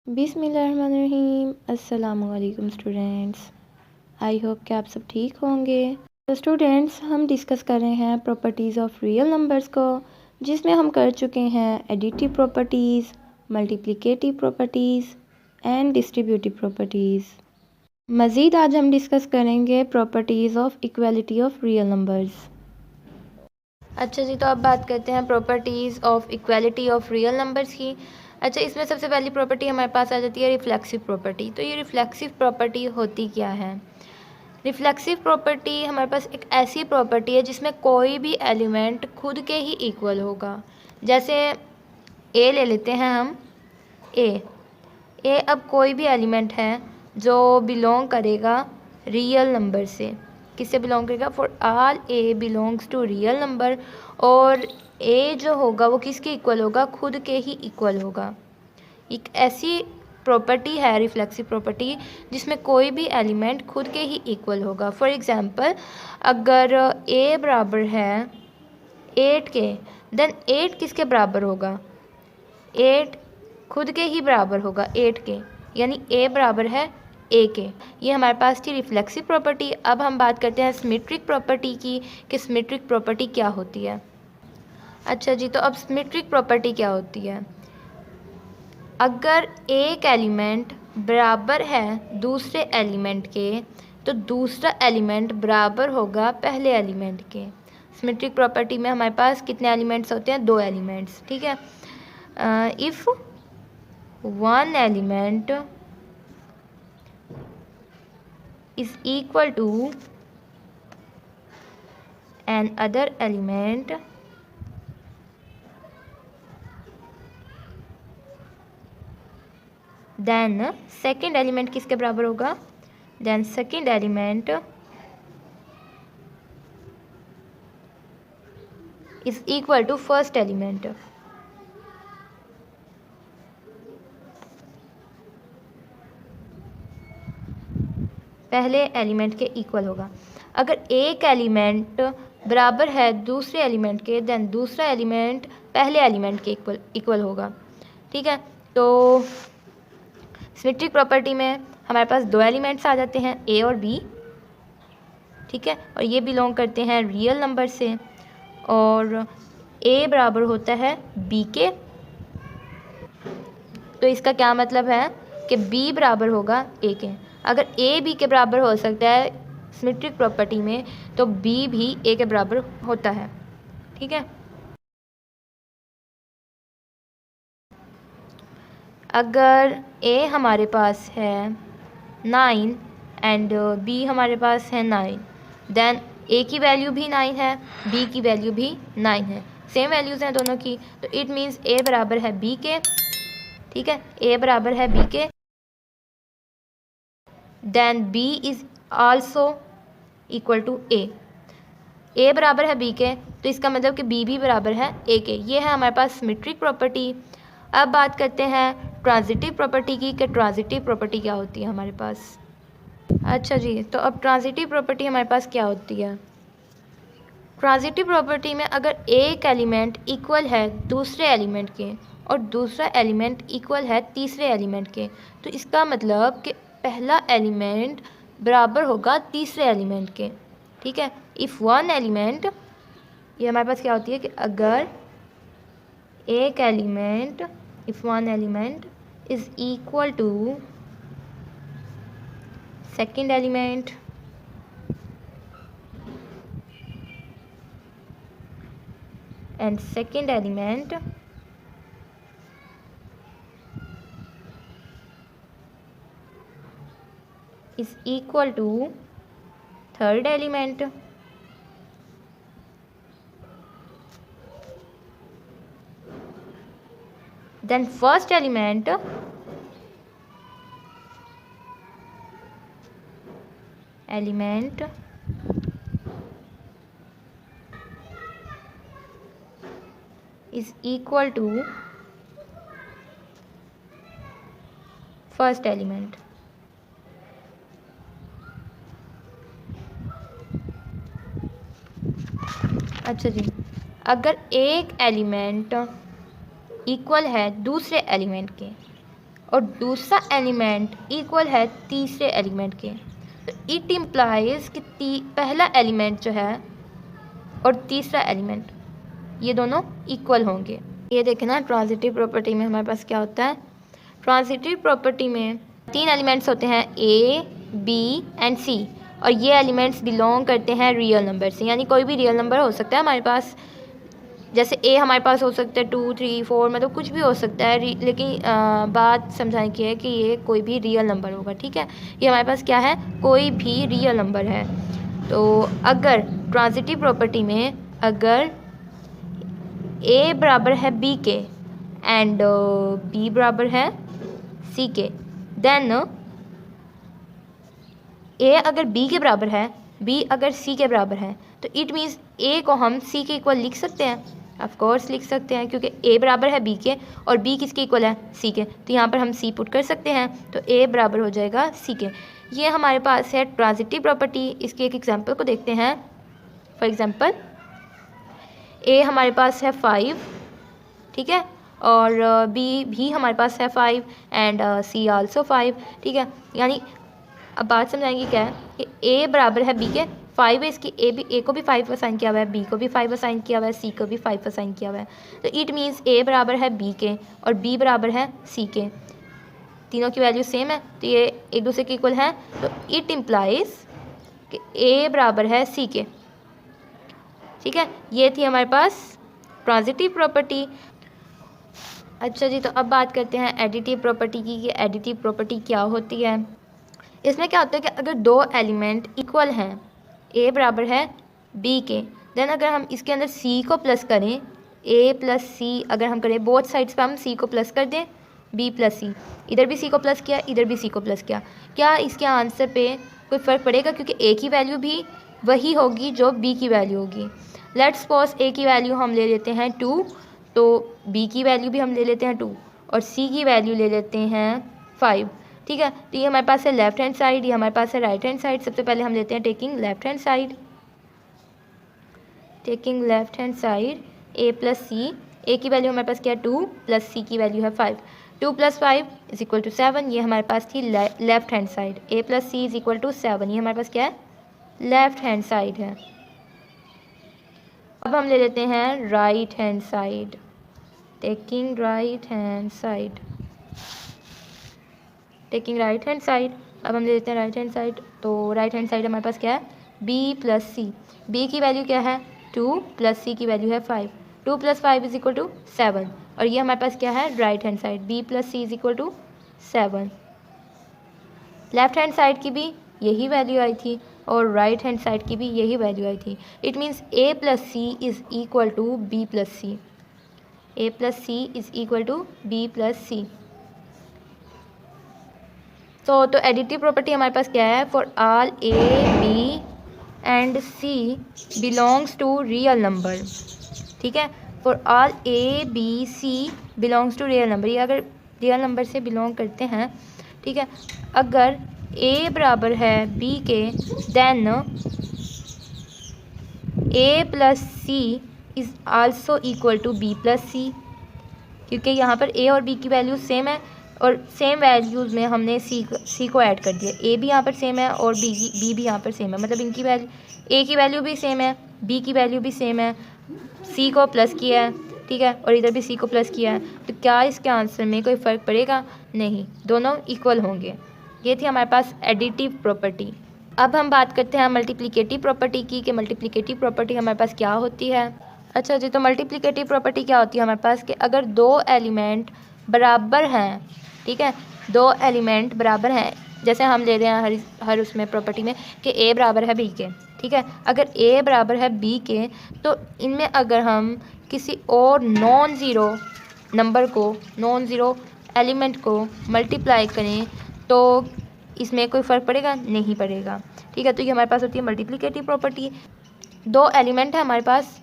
बिस्मिल्लाहिर्रहमानिर्रहीम। अस्सलामुअलैकुम students. I hope कि आप सब ठीक होंगे। तो स्टूडेंट्स, हम डिस्कस कर रहे हैं प्रॉपर्टीज़ ऑफ रियल नंबर्स को, जिसमें हम कर चुके हैं additive properties, multiplicative properties and distributive properties. मज़ीद आज हम डिस्कस करेंगे properties of equality of real numbers. अच्छा जी, तो अब बात करते हैं properties of equality of real numbers की। अच्छा, इसमें सबसे पहली प्रॉपर्टी हमारे पास आ जाती है रिफ्लेक्सिव प्रॉपर्टी। तो ये रिफ्लेक्सिव प्रॉपर्टी होती क्या है? रिफ्लेक्सिव प्रॉपर्टी हमारे पास एक ऐसी प्रॉपर्टी है जिसमें कोई भी एलिमेंट खुद के ही इक्वल होगा। जैसे ए ले लेते हैं हम। ए अब कोई भी एलिमेंट है जो बिलोंग करेगा रियल नंबर से। किससे बिलोंग करेगा? For all A belongs to real number. और ए जो होगा वो किसके इक्वल होगा? खुद के ही इक्वल होगा। एक ऐसी प्रॉपर्टी है रिफ्लेक्सिव प्रॉपर्टी जिसमें कोई भी एलिमेंट खुद के ही इक्वल होगा। फॉर एग्जांपल, अगर ए बराबर है 8 के, देन 8 किसके बराबर होगा? 8 खुद के ही बराबर होगा 8 के, यानी ए बराबर है ए के। ये हमारे पास थी रिफ्लेक्सिव प्रॉपर्टी। अब हम बात करते हैं सिमेट्रिक प्रॉपर्टी की कि सिमेट्रिक प्रॉपर्टी क्या होती है। अच्छा जी, तो अब सिमेट्रिक प्रॉपर्टी क्या होती है? अगर एक एलिमेंट बराबर है दूसरे एलिमेंट के, तो दूसरा एलिमेंट बराबर होगा पहले एलिमेंट के। सिमेट्रिक प्रॉपर्टी में हमारे पास कितने एलिमेंट्स होते हैं? 2 एलिमेंट्स, ठीक है। If one element is equal to an other element, then second element किसके बराबर होगा? then second element is equal to first element। पहले एलिमेंट के इक्वल होगा। अगर एक एलिमेंट बराबर है दूसरे एलिमेंट के, देन दूसरा एलिमेंट पहले एलिमेंट के इक्वल होगा, ठीक है। तो सिमेट्रिक प्रॉपर्टी में हमारे पास 2 एलिमेंट्स आ जाते हैं, ए और बी, ठीक है, और ये बिलोंग करते हैं रियल नंबर से, और ए बराबर होता है बी के। तो इसका क्या मतलब है कि बी बराबर होगा ए के। अगर ए बी के बराबर हो सकता है सिमेट्रिक प्रॉपर्टी में, तो बी भी ए के बराबर होता है, ठीक है। अगर ए हमारे पास है 9 एंड बी हमारे पास है 9, देन ए की वैल्यू भी 9 है, बी की वैल्यू भी 9 है, सेम वैल्यूज़ हैं दोनों की। तो इट मीन्स ए बराबर है बी के, ठीक है, ए बराबर है बी के, then B is also equal to A बराबर है बी के, तो इसका मतलब कि बी भी बराबर है ए के। ये है हमारे पास सिमेट्रिक प्रॉपर्टी। अब बात करते हैं ट्रांजिटिव प्रॉपर्टी की कि ट्रांजिटिव प्रॉपर्टी क्या होती है हमारे पास। अच्छा जी, तो अब ट्रांजिटिव प्रॉपर्टी हमारे पास क्या होती है? ट्रांजिटिव प्रॉपर्टी में अगर एक एलिमेंट इक्वल है दूसरे एलिमेंट के और दूसरा एलिमेंट इक्वल है तीसरे एलिमेंट के, तो इसका मतलब कि पहला एलिमेंट बराबर होगा तीसरे एलिमेंट के, ठीक है। इफ़ वन एलिमेंट, ये हमारे पास क्या होती है कि अगर एक element, if one element is equal to second element and second element is equal to third element, then first element is equal to first element। अच्छा जी, अगर एक एलिमेंट इक्वल है दूसरे एलिमेंट के और दूसरा एलिमेंट इक्वल है तीसरे एलिमेंट के, तो इट इम्प्लाइज कि पहला एलिमेंट जो है और तीसरा एलिमेंट ये दोनों इक्वल होंगे। ये देखें ना, ट्रांजिटिव प्रॉपर्टी में हमारे पास क्या होता है, ट्रांजिटिव प्रॉपर्टी में 3 एलिमेंट्स होते हैं A, B एंड C, और ये एलिमेंट्स बिलोंग करते हैं रियल नंबर से, यानी कोई भी रियल नंबर हो सकता है हमारे पास। जैसे A हमारे पास हो सकता है 2, 3, 4, मतलब कुछ भी हो सकता है, लेकिन बात समझाने की है कि ये कोई भी रियल नंबर होगा, ठीक है। ये हमारे पास क्या है, कोई भी रियल नंबर है। तो अगर ट्रांजिटिव प्रॉपर्टी में अगर A बराबर है B के एंड B बराबर है C के, देन A अगर B के बराबर है, B अगर C के बराबर है, तो इट मीन्स A को हम C के इक्वल लिख सकते हैं। ऑफ कोर्स लिख सकते हैं, क्योंकि A बराबर है B के और B किसके इक्वल है, C के, तो यहाँ पर हम C पुट कर सकते हैं, तो A बराबर हो जाएगा C के। ये हमारे पास है ट्रांजिटिव प्रॉपर्टी। इसके एक एग्जांपल को देखते हैं। फॉर एग्जांपल A हमारे पास है 5, ठीक है, और B भी हमारे पास है 5 एंड C आल्सो 5, ठीक है। यानी अब बात समझाएंगे क्या है कि A बराबर है B के 5 है, इसकी A को भी 5 असाइन किया हुआ है, B को भी 5 असाइन किया हुआ है, C को भी 5 असाइन किया हुआ है, तो इट मीन्स A बराबर है B के और B बराबर है C के, तीनों की वैल्यू सेम है, तो ये एक दूसरे के इक्वल है, तो इट इम्प्लाइज कि A बराबर है C के, ठीक है। ये थी हमारे पास ट्रांजिटिव प्रॉपर्टी। अच्छा जी, तो अब बात करते हैं एडिटिव प्रॉपर्टी की, कि एडिटिव प्रॉपर्टी क्या होती है। इसमें क्या होता है कि अगर 2 एलिमेंट इक्वल हैं, A बराबर है B के, देन अगर हम इसके अंदर C को प्लस करें, A प्लस C अगर हम करें, बोथ साइड्स पर हम C को प्लस कर दें, B प्लस C, इधर भी C को प्लस किया, इधर भी C को प्लस किया, क्या इसके आंसर पे कोई फ़र्क पड़ेगा, क्योंकि A की वैल्यू भी वही होगी जो B की वैल्यू होगी। लेट्स सपोज A की वैल्यू हम ले लेते हैं 2, तो B की वैल्यू भी हम ले लेते हैं 2 और C की वैल्यू ले लेते हैं 5, ठीक है। तो ये हमारे पास है लेफ्ट हैंड साइड, ये हमारे पास है राइट हैंड साइड। सबसे पहले हम लेते हैं taking left hand side, taking left hand side A plus C, A की वैल्यू हमारे पास क्या है 2 प्लस C की वैल्यू है 5, 2 प्लस 5 इज इक्वल टू 7, ये हमारे पास थी left hand side. A plus C is equal to 7, ये हमारे पास क्या है, लेफ्ट हैंड साइड है। अब हम ले लेते हैं right hand side, taking right hand side, taking right hand side. अब हम ले लेते हैं राइट हैंड साइड, तो राइट हैंड साइड हमारे पास क्या है, B प्लस C, B की वैल्यू क्या है 2 प्लस C की वैल्यू है 5, 2 प्लस 5 इज इक्वल टू 7, और ये हमारे पास क्या है right hand side, B plus C is equal to 7। Left hand side की भी यही वैल्यू आई थी और राइट हैंड साइड की भी यही वैल्यू आई थी। It means A plus C is equal to B plus C, A plus C is equal to B plus C। तो एडिटिव प्रॉपर्टी हमारे पास क्या है, for all A, B and C belongs to real number, ठीक है। For all A, B, C belongs to real number, ये अगर real number से बिलोंग करते हैं, ठीक है। अगर A बराबर है B के, then A plus C is also equal to B plus C, क्योंकि यहाँ पर A और B की वैल्यू सेम है और सेम वैल्यूज़ में हमने C को ऐड कर दिया। A भी यहाँ पर सेम है और B भी यहाँ पर सेम है, मतलब इनकी वैल्यू, A की वैल्यू भी सेम है, B की वैल्यू भी सेम है, C को प्लस किया है, ठीक है, और इधर भी C को प्लस किया है, तो क्या इसके आंसर में कोई फ़र्क पड़ेगा, नहीं, दोनों इक्वल होंगे। ये थी हमारे पास एडिटिव प्रॉपर्टी। अब हम बात करते हैं मल्टीप्लिकेटिव प्रॉपर्टी की, कि मल्टीप्लिकेटिव प्रॉपर्टी हमारे पास क्या होती है। अच्छा जी, तो मल्टीप्लिकेटिव प्रॉपर्टी क्या होती है हमारे पास, कि अगर 2 एलिमेंट बराबर हैं, ठीक है, 2 एलिमेंट बराबर हैं, जैसे हम ले रहे हैं हर उसमें प्रॉपर्टी में कि A बराबर है B के, ठीक है। अगर A बराबर है B के, तो इनमें अगर हम किसी और नॉन ज़ीरो नंबर को, नॉन ज़ीरो एलिमेंट को मल्टीप्लाई करें, तो इसमें कोई फ़र्क पड़ेगा, नहीं पड़ेगा, ठीक है। तो ये हमारे पास होती है मल्टीप्लिकेटिव प्रॉपर्टी। 2 एलिमेंट है हमारे पास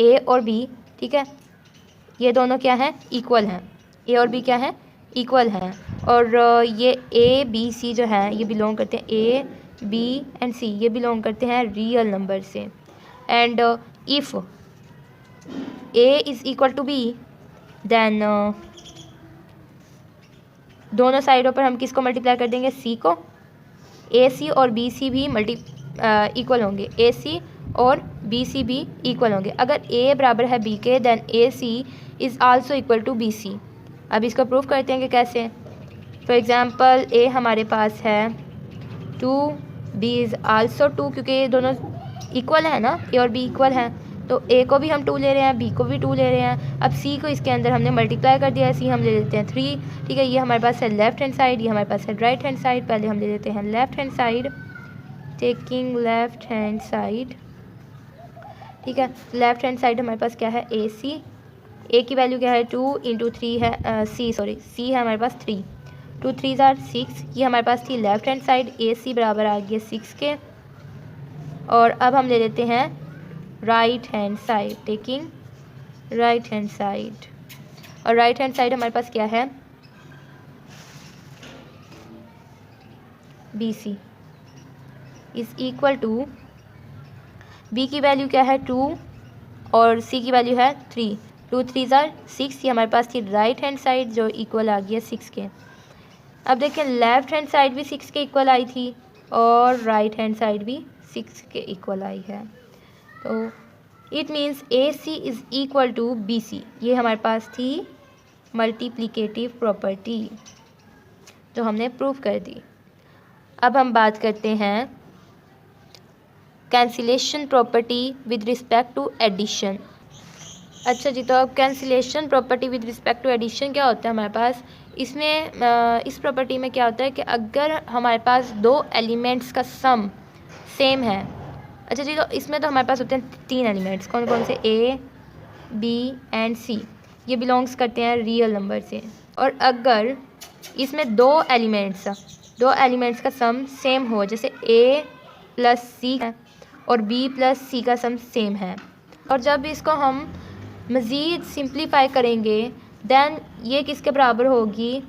A और B, ठीक है, ये दोनों क्या हैं, इक्वल हैं, A और B क्या हैं, इक्वल हैं, और ये A, B, C जो है ये बिलोंग करते हैं, A, B एंड C ये बिलोंग करते हैं रियल नंबर से। And if A is equal to B, then दोनों साइडों पर हम किसको मल्टीप्लाई कर देंगे, सी को। ए सी और बी सी भी इक्वल होंगे, ए सी और बी सी भी इक्वल होंगे। अगर ए बराबर है बी के then A C is also equal to B C. अब इसको प्रूव करते हैं कि कैसे। फॉर एग्ज़ाम्पल ए हमारे पास है 2, बी इज़ आल्सो 2, क्योंकि ये दोनों इक्वल है ना, ए और बी इक्वल हैं, तो ए को भी हम 2 ले रहे हैं, बी को भी 2 ले रहे हैं। अब सी को इसके अंदर हमने मल्टीप्लाई कर दिया है, सी हम ले लेते हैं 3, ठीक है। ये हमारे पास है लेफ्ट हैंड साइड, ये हमारे पास है राइट हैंड साइड। पहले हम ले लेते हैं left hand side, taking left hand side, ठीक है। लेफ्ट हैंड साइड हमारे पास क्या है, ए सी, ए की वैल्यू क्या है 2 इंटू 3 है, सी है हमारे पास 3, 2 3 ज़ार 6। ये हमारे पास थी लेफ्ट हैंड साइड, ए सी बराबर आ गया 6 के। और अब हम ले लेते हैं right hand side, taking right hand side, और राइट हैंड साइड हमारे पास क्या है, B C is equal to, B की वैल्यू क्या है 2 और सी की वैल्यू है 3, 2 3 ज़ार 6। ये हमारे पास थी राइट हैंड साइड जो इक्वल आ गया 6 के। अब देखें लेफ़्ट हैंड साइड भी 6 के इक्वल आई थी और राइट हैंड साइड भी 6 के इक्वल आई है, तो it means A C is equal to B C. ये हमारे पास थी मल्टीप्लिकेटिव प्रॉपर्टी जो हमने प्रूव कर दी। अब हम बात करते हैं cancellation property with respect to addition. अच्छा जी, तो अब cancellation property with respect to addition क्या होता है हमारे पास। इसमें इस प्रॉपर्टी में क्या होता है कि अगर हमारे पास 2 एलिमेंट्स का सम सेम है। अच्छा जी, तो इसमें तो हमारे पास होते हैं 3 एलिमेंट्स, कौन कौन से, ए बी एंड सी। ये बिलोंग्स करते हैं रियल नंबर से। और अगर इसमें 2 एलिमेंट्स का सम सेम हो, जैसे ए प्लस सी है और बी प्लस सी का सम सेम है, और जब इसको हम मज़ीद सिंप्लीफाई करेंगे देन ये किसके बराबर होगी,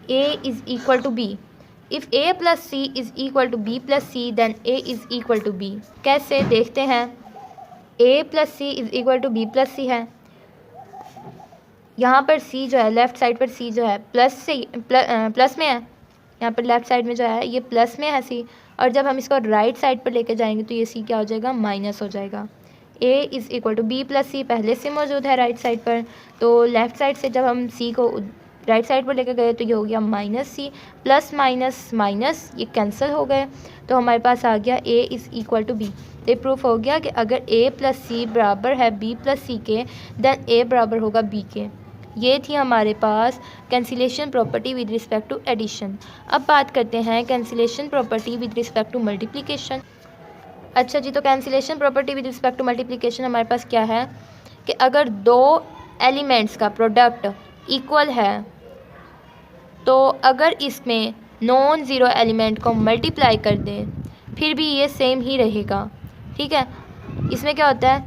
a is equal to B. If a plus C is equal to B plus C then a is equal to B. कैसे देखते हैं, a plus C is equal to B plus C है। यहाँ पर c जो है left side पर c जो है प्लस में है, यहाँ पर लेफ़्ट साइड में जो है ये प्लस में है c, और जब हम इसको राइट साइड पर लेके जाएंगे तो ये c क्या हो जाएगा, माइनस हो जाएगा। a is equal to B plus C पहले से मौजूद है राइट साइड पर, तो लेफ़्ट साइड से जब हम c को राइट साइड पर लेकर गए तो ये हो गया minus C, plus minus minus ये कैंसिल हो गए, तो हमारे पास आ गया a is equal to B. ये प्रूफ हो गया कि अगर a प्लस सी बराबर है b प्लस सी के देन a बराबर होगा b के। ये थी हमारे पास cancellation property with respect to addition. अब बात करते हैं cancellation property with respect to multiplication. अच्छा जी, तो cancellation property with respect to multiplication हमारे पास क्या है कि अगर 2 एलिमेंट्स का प्रोडक्ट इक्वल है तो अगर इसमें नॉन ज़ीरो एलिमेंट को मल्टीप्लाई कर दें फिर भी ये सेम ही रहेगा, ठीक है। इसमें क्या होता है,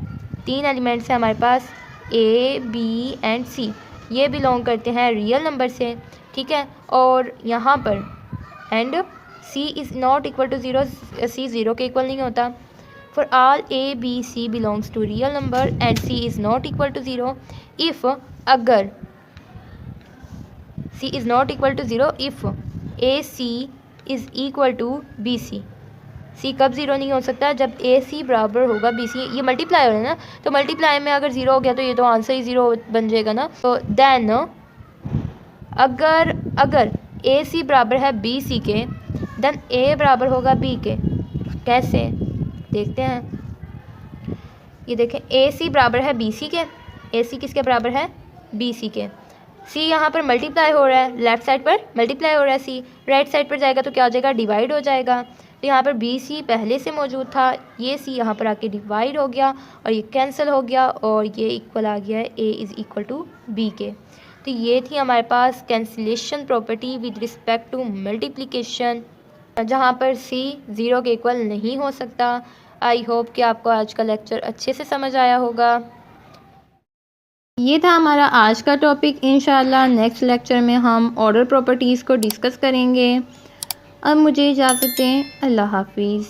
3 एलिमेंट्स हैं हमारे पास, ए बी एंड सी, ये बिलोंग करते हैं रियल नंबर से, ठीक है। और यहाँ पर and C is not equal to zero, C zero के इक्वल नहीं होता। For all A B C belongs to real number and C is not equal to zero if, अगर C is not equal to zero if A C is equal to B C. C कब zero नहीं हो सकता, जब ए सी बराबर होगा B C. ये multiply हो रहा है ना, तो मल्टीप्लाई में अगर ज़ीरो हो गया तो ये तो आंसर ही ज़ीरो बन जाएगा ना। तो देन अगर ए सी बराबर है बी सी के देन ए बराबर होगा बी के। कैसे देखते हैं, ये देखें ए सी बराबर है बी सी के, ए सी किसके बराबर है, बी सी के। सी यहाँ पर मल्टीप्लाई हो रहा है, लेफ़्ट साइड पर मल्टीप्लाई हो रहा है सी, राइट साइड पर जाएगा तो क्या हो जाएगा, डिवाइड हो जाएगा। तो यहाँ पर बी सी पहले से मौजूद था, ये सी यहाँ पर आके डिवाइड हो गया और ये कैंसिल हो गया और ये इक्वल आ गया है A is equal to B के। तो ये थी हमारे पास cancellation property with respect to multiplication, जहाँ पर सी ज़ीरो के इक्वल नहीं हो सकता। आई होप कि आपको आज का लेक्चर अच्छे से समझ आया होगा। ये था हमारा आज का टॉपिक। इंशाल्लाह नेक्स्ट लेक्चर में हम ऑर्डर प्रॉपर्टीज़ को डिस्कस करेंगे। अब मुझे इजाज़त दें, अल्लाह हाफिज़।